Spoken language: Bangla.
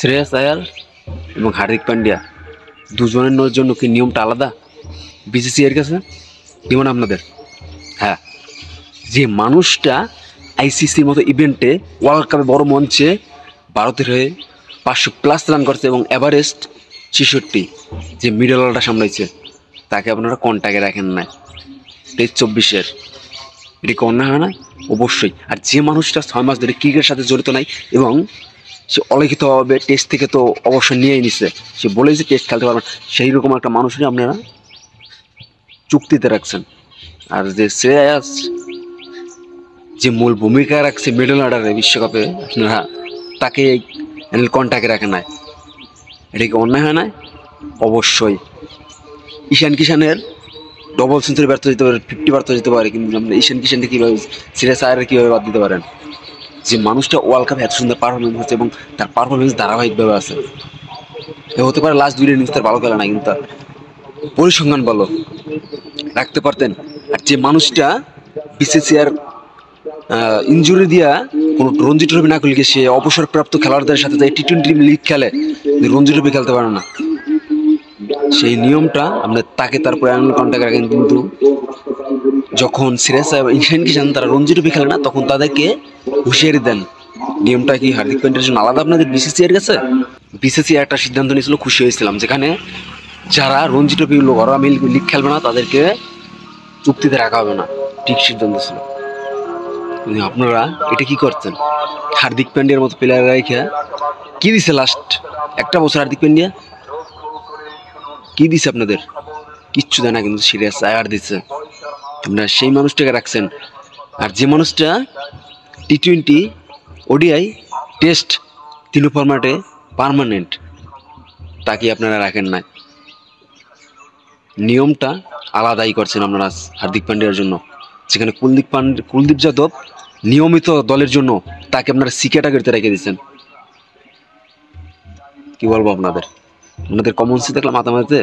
শ্রেয়াস আয়ার এবং হার্দিক পান্ডিয়া দুজনের জন্য কি নিয়মটা আলাদা বিসিসিআই এর কাছে? কি মনে আপনাদের? হ্যাঁ, যে মানুষটা আইসিসির মতো ইভেন্টে ওয়ার্ল্ড কাপে বড় মঞ্চে ভারতের হয়ে 500+ রান করছে এবং এভারেস্ট 66, যে মিডল অর্ডারটা সামলাইছে, তাকে আপনারা কন্ট্যাক্টে রাখেন না টেস্ট 24-এর। এটি কি অন্যায় হয় না? অবশ্যই। আর যে মানুষটা 6 মাস ধরে ক্রিকেটের সাথে জড়িত নাই এবং সে অলিখিতভাবে টেস্ট থেকে তো অবশ্যই নিয়েই নিছে, সে বলেই যে টেস্ট খেলতে পারবেন, সেই রকম একটা মানুষই আপনারা চুক্তিতে রাখছেন। আর যে শ্রেয়াস যে মূল ভূমিকা রাখছে মিডল অর্ডারে বিশ্বকাপে, আপনারা তাকে কন্ট্যাক্টে রাখেন নাই। এটা কি অন্যায় হয় না? অবশ্যই। ঈশান কিষানের ডবল সেঞ্চুরি ব্যর্থ যেতে পারে, 50 ব্যর্থ যেতে পারে, কিন্তু আপনি ঈশান কিষানকে কীভাবে, শ্রেয়াস আয়ারের কীভাবে বাদ দিতে পারেন? যে মানুষটা ওয়ার্ল্ড কাপে এত সুন্দর পারফরমেন্স হচ্ছে এবং তার পারফরমেন্স ধারাবাহিকভাবে আছে। এ হতে পারে লাস্ট 2 ইনিংস তার ভালো খেলা না, কিন্তু তার পরিসংখ্যান ভালো রাখতে পারতেন। আর যে মানুষটা বিসিসিআর ইনজুরি দিয়া কোনো রঞ্জি ট্রফি না খেলে সে অবসরপ্রাপ্ত খেলোয়াড়দের সাথে যায় টি-20 লিগ খেলে, রঞ্জি ট্রফি খেলতে পারে না, সেই নিয়মটা আপনার তাকে তারপরে অ্যানুয়াল কন্ট্রাক্ট রাখেন। কিন্তু যখন শ্রেয়াস আয়ার ঈশান কিষান তারা রঞ্জি ট্রফি খেলে না, তখন তাদেরকে হুঁশিয়ারি দেন। নিয়মটা কি হার্দিক পান্ডিয়ার জন্য আলাদা আপনাদের বিসিসিআই এর কাছে? বিসিসিআই একটা সিদ্ধান্ত নিয়েছিল, খুশি হয়েছিলাম, যেখানে যারা রঞ্জি ট্রফি ঘরোয়া লিগ খেলবে না তাদেরকে চুক্তিতে রাখা হবে না, ঠিক সিদ্ধান্ত ছিল। আপনারা এটা কি করছেন? হার্দিক পান্ডিয়ার মতো প্লেয়ার রেখে কি দিছে লাস্ট একটা বছর? হার্দিক পান্ডিয়া কি দিছে আপনাদের? কিচ্ছু দেয় না, কিন্তু শ্রেয়াস আয়ার দিচ্ছে। আপনারা সেই মানুষটাকে রাখছেন। আর যে মানুষটা টি-20, ওডিআই, টেস্ট 3 ফরম্যাটে পার্মানেন্ট, তাকে আপনারা রাখেন না। নিয়মটা আলাদাই করছেন আপনারা হার্দিক পান্ডিয়ার জন্য, যেখানে কুলদীপ যাদব নিয়মিত দলের জন্য, তাকে আপনারা সি ক্যাটাগরিতে রেখে দিচ্ছেন। কি বলবো আপনাদের কমন সেন্স দেখলাম মাথা মাঝে।